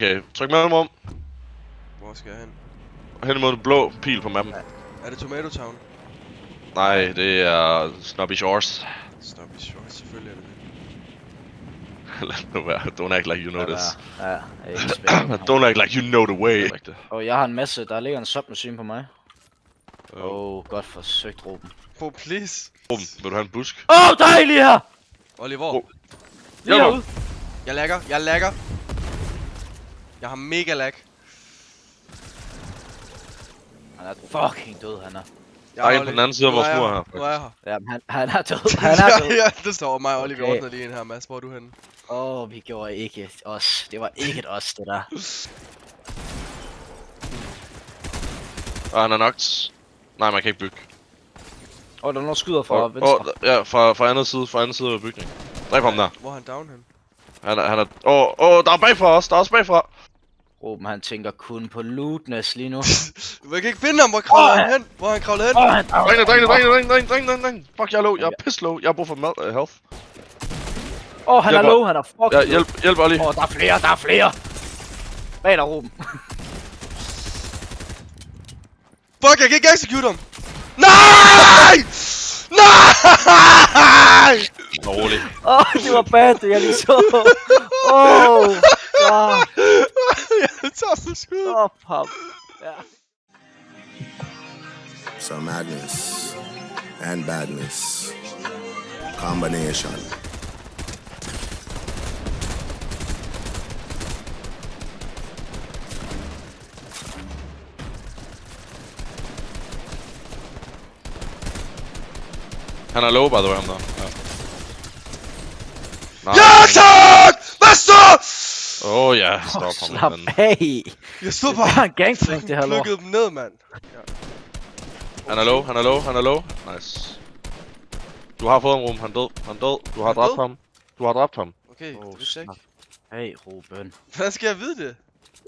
Okay, tryk mellemrum. Hvor skal jeg hen? Hen imod den blå pil på mappen. Er det Tomato Town? Nej, det er Snobby Shores. Snobby Shores, selvfølgelig er det det. Lad nu være. Don't act like you know this. Ja, ikke spændende. Don't act like you know the way. Og jeg har en masse, der ligger en submachine på mig. Godt forsøgt, Ruben. Bro, please. Ruben, vil du have en busk? Der er lige her! Oliver. Lige herude. Jeg lagger. Jeg har mega lag. Han er fucking død, han er. Der er en på den anden side af vores mur her. Nu er jeg her. Ja, han er død, han er død. Ja, det står mig og Oliver Okay. ordner lige en her, Mads. Hvor er du henne? Vi gjorde ikke os. Det var ikke et os, det der. Og han er knocked. Nej, man kan ikke bygge. Der er nogen skyder fra venstre. Ja, fra anden side af bygningen. Dræb ham der. Hvor er han down hen? Han er... der er bagfra os. Der er også bagfra. Ruben, han tænker kun på lootness lige nu. Jeg kan ikke finde ham. Hvor kravler han hen? Hvor er han kravlet hen? Dræn. Fuck, jeg er low. Jeg er piss low. Jeg har brug for health. Han er low, han er fucking ja, hjælp, Olli. der er flere. Bag dig, Ruben. Fuck, jeg kan ikke execute ham. Nej! Nej! Rolig. Det var bad, det jeg lige så. God. Jeg tager for skud. Stop ham. Ja. Some madness and badness. Combination. Han er low, by the way, ham der. Ja, tak! Hvad så? Ja, stop ham. Slap af. Jeg stod Det bare. er en gangplank, det her lort. Plukkede dem ned, mand. Han er low. Nice. Du har fået ham, Ruben. Han er død. Du har dræbt ham. Okay, det vidste jeg ikke. Hey, Ruben. Hvordan skal jeg vide det?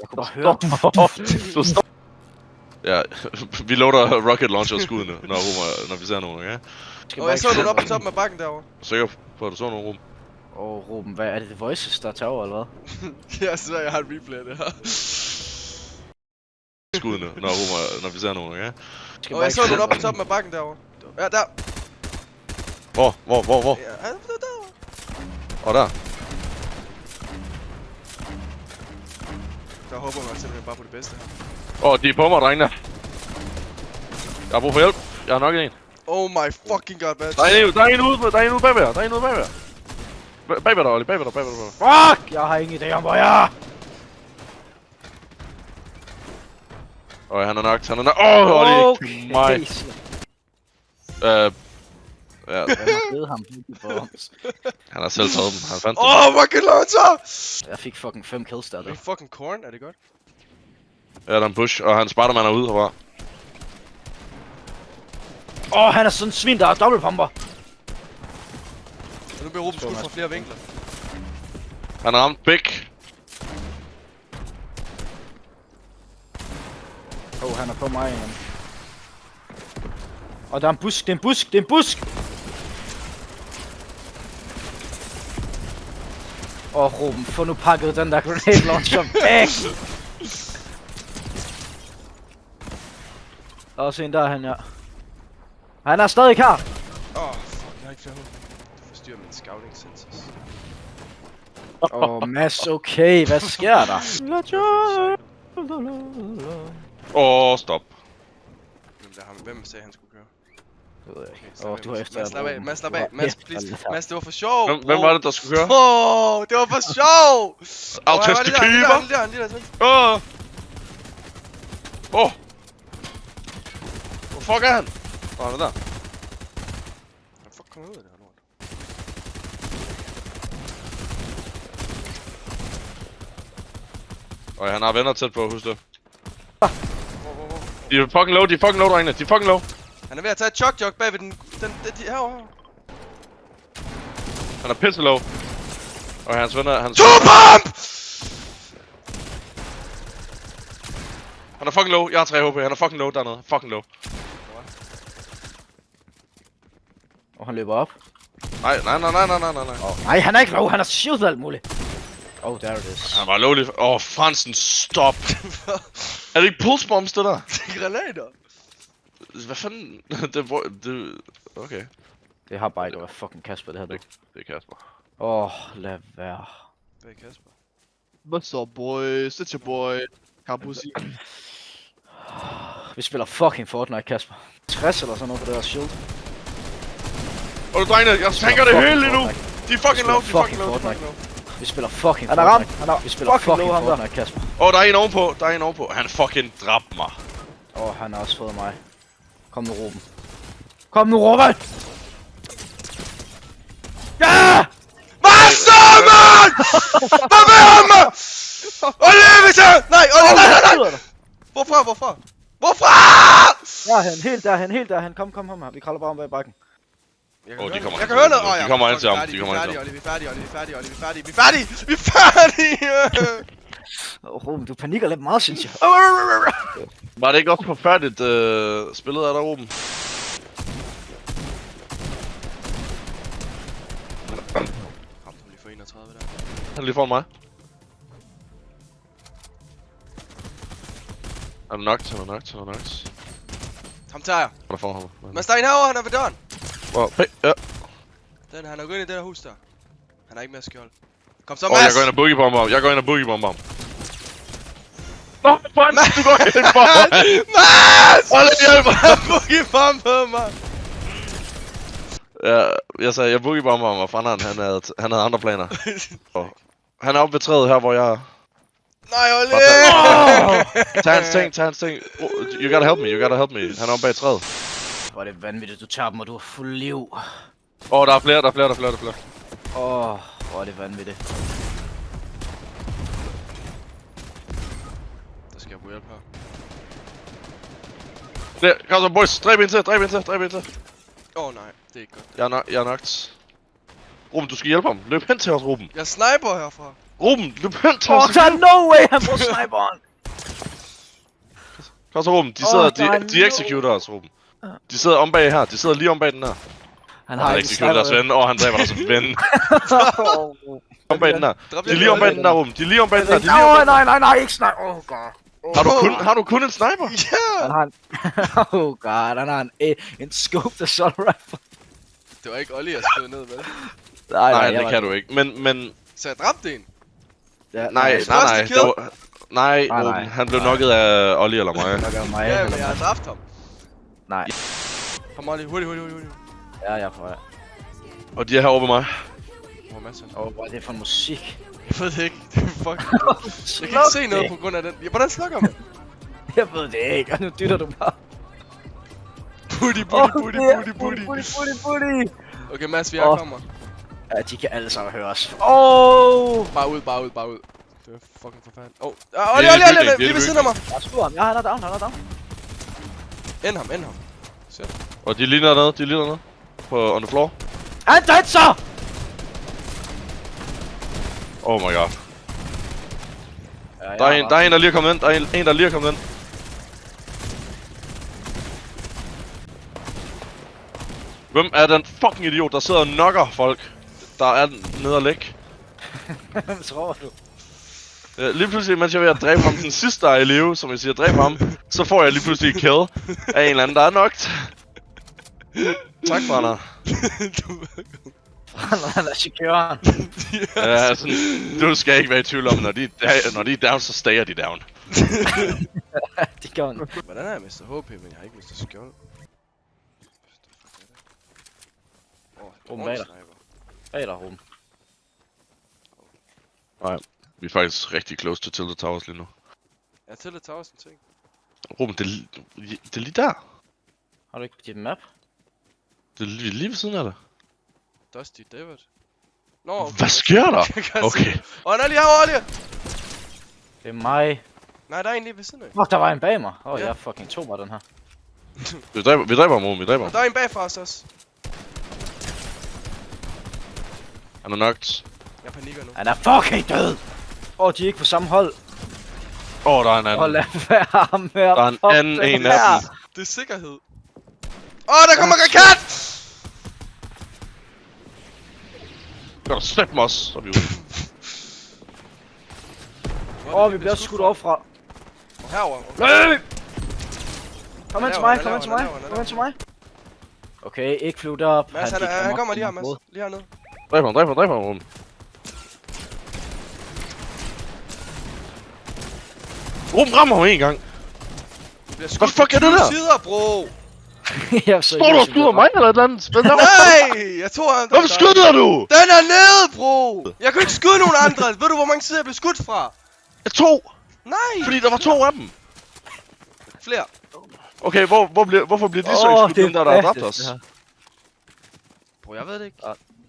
Jeg kunne bare høre. Du stop. Ja, vi loader rocket launcher skuddene, når vi ser nogen, okay? Jeg så nogen op på toppen af bakken derovre. Sikker på, at du så nogen, Ruben? Ruben, hvad er det? The Voices, der tager over, eller hvad? Jeg synes, jeg har et replay af det her. Skuddene, når vi ser nogen, okay? Jeg så nogen op på toppen af bakken derovre. Ja, der. Hvor? Ja, derovre. Der. Der håber man simpelthen bare på det bedste her. De er på mig, drengene. Jeg har brug for hjælp. Jeg har nok en. Oh my fucking god, man. Der er en ude bagved jer. Bagved dig, Olli. Bagved dig. Fuck! Jeg har ingen idé om, hvor jeg er! Han er nok. Olli. Mig. Ja. Jeg har givet ham i bombs. Han har selv taget dem. Han fandt dem. Fucking launcher! Jeg fik fucking 5 kills der. Er det fucking corn? Er det godt? Ja, der er en push, og han Spider-Man er ude herfra. Han er sådan en svin, der er dobbeltpumper. Og nu bliver Ruben skudt fra flere vinkler. Han har ramt big. Han er på mig igen. Og der er en busk, det er en busk! Ruben, få nu pakket den der grenade launcher væk! Der er også en derhen, ja. Han er stadig her! Fuck, jeg har ikke flere hoved. Du forstyrrer min scouting senses. Mads, okay, hvad sker der? Stop. Hvem sagde han skulle køre? Det ved jeg ikke. Du har efter Mads, slap af. Mads, please. Mads, det var for sjov. Hvem var det, der skulle køre? Det var for sjov. I'll test the keeper. Lige der. Hvor fuck er han? Han er der. Fuck, kom ud af det her lort. Han har venner tæt på, husk det. De er fucking low, drengene. De er fucking low. Han er ved at tage et chok bag ved de herovre. Han er pisse low. Og hans venner, To pump! Han er fucking low. Jeg har 3 HP. Han er fucking low dernede. Fucking low. Og han løber op. Nej. Nej, han er ikke low. Han er shield alt muligt. Oh, there it is. Han var lovlig. Fransen, stop! Er det ikke pulse bombs, det der? Granater. Hvad fanden? Okay. Det har bare ikke været fucking Kasper, det her. Det er Kasper. Lad være. Hvad er Kasper? What's up, boys? It's your boy. Kampusi. Vi spiller fucking Fortnite, Kasper. 60 eller sådan noget på det der shield. Drengene, jeg tænker det hele lige nu! De er fucking low, Vi spiller fucking Han er ramt. Fortnite. Han er Vi spiller fucking fucking low, ham der. Fortnite, Kasper. der er en ovenpå. Han fucking dræbte mig. Han har også fået mig. Kom nu, Ruben. Kom nu, Ruben! Ja! Hvad så, mand? Hvad vil han, mand? Olivia! Nej! Hvorfra? Helt derhen. Kom her. Vi kravler bare om bag bakken. Jeg de kommer kan hen høre til noget. ham. De kommer hen til ham. Vi er færdige. Ruben, du panikker lidt meget, synes jeg. Var det ikke også forfærdeligt spillet af der, Ruben? Ramte lige for 31 der. Han er lige foran mig. Han er knocked. Ham tager jeg. Han er foran ham. Mads, der er en herovre, han er ved døren. Ja. Han er gået ind i det der hus der. Han er ikke mere skjold. Kom så, Jeg Mads! går ind og boogie-bomber ham. Nå, Mads, du går ind for mig! Mads! Hold hjælp mig! Boogie bombe mig! Ja, jeg sagde, jeg boogie-bomber ham, og Franderen, han havde andre planer. Han er oppe ved træet her, hvor jeg er. Nej, Ole! Tag hans ting. You gotta help me. Han er oppe bag træet. Hvor er det vanvittigt, du tager dem, og du har fuld liv. Der er flere. Hvor er det vanvittigt. Der skal jeg bruge hjælp her. Kom så, boys. Dræb en til. Nej, det er ikke godt. Jeg er knocked. Ruben, du skal hjælpe ham. Løb hen til os, Ruben. Jeg sniper herfra. Ruben, løb hen til os. Der er no way, han bruger sniperen. Kom så, Ruben. De executer os, Ruben. De sidder om bag her. De sidder lige om bag den her. Han Han executer deres ven, og han dræber deres ven. Om bag den her. De er lige om bag den der, Ruben. De er lige om bag den der. Nej, ikke sniper. God. Har du kun en sniper? Ja! Han har en... God, han har en scope assault rifle. Det var ikke Olli, jeg skød ned, vel? Nej, det kan du ikke. Men... Så jeg dræbte en. Ja, Nej. Nej, Ruben. Han blev knocket af Olli eller mig. Ja, men jeg har dræbt ham. Nej. Kom Olli, hurtigt. Ja, jeg er på vej. Og de er herovre ved mig. Hvor er Mads? Hvad er det for musik? Jeg ved det ikke. Det er fucking... Jeg kan ikke se noget på grund af den. Hvordan slukker man? Jeg ved det ikke, og nu dytter du bare. Booty. Okay, Mads, vi er kommer. Ja, de kan alle sammen høre os. Bare ud. Det er fucking forfærdeligt. Olli, lige ved siden af mig. Jeg slår ham. Ja, han er down. End ham. Og de er lige dernede. På on the floor. Han tager så! Oh my god. Der er en, der lige er kommet ind. Hvem er den fucking idiot, der sidder og knocker folk? Der er nede og læg. Hvem tror du? Lige pludselig, mens jeg er ved at dræbe ham, den sidste der er i live, som jeg siger, dræbe ham, så får jeg lige pludselig et kill af en eller anden, der er knocked. Tak, Brænder. Han er chikøren. Ja, sådan, du skal ikke være i tvivl om, når de er down, så stager de down. De gør den. Hvordan er jeg Mr. HP, men jeg har ikke Mr. Skjold? Ruben, bag dig. Bag dig, Ruben. Nej, vi er faktisk rigtig close to Tilted Towers lige nu. Jeg Tilted Towers en ting. Ruben, det er lige der. Har du ikke dit map? Det er lige ved siden af dig. Dusty David. Nå, okay. Hvad sker der? Okay. Han er lige herovre, Olli! Det er mig. Nej, der er en lige ved siden af. Fuck, der var en bag mig. Ja. Jeg fucking tog mig den her. Vi dræber ham, Ruben, Og der er en bagfra os også. Han er knocked. Jeg panikker nu. Han er fucking død! De er ikke på samme hold. Der er en anden. Lad være med at Der er en anden en af dem. Det er sikkerhed. Der kommer raket! Gør du slæb mig også, så er vi ude. Vi bliver også skudt overfra. Herover. Kom hen til mig, kom hen til mig, kom hen til mig. Okay, ikke flyv derop. Mads, han kommer lige her, Mads. Lige hernede. Dræb ham, Ruben. Ruben rammer ham en gang. Hvad fuck er det der? Sider, bro. Står du og skyder mig eller et eller andet? Hvad Nej, jeg tog ham. Hvorfor skyder du? Den er nede, bro. Jeg kunne ikke skyde nogen andre. Ved du, hvor mange sider jeg blev skudt fra? Jeg tog. Nej. Fordi der var 2 af dem. Flere. Okay, hvorfor bliver de så ikke skudt, dem der har dræbt os? Bro, jeg ved det ikke.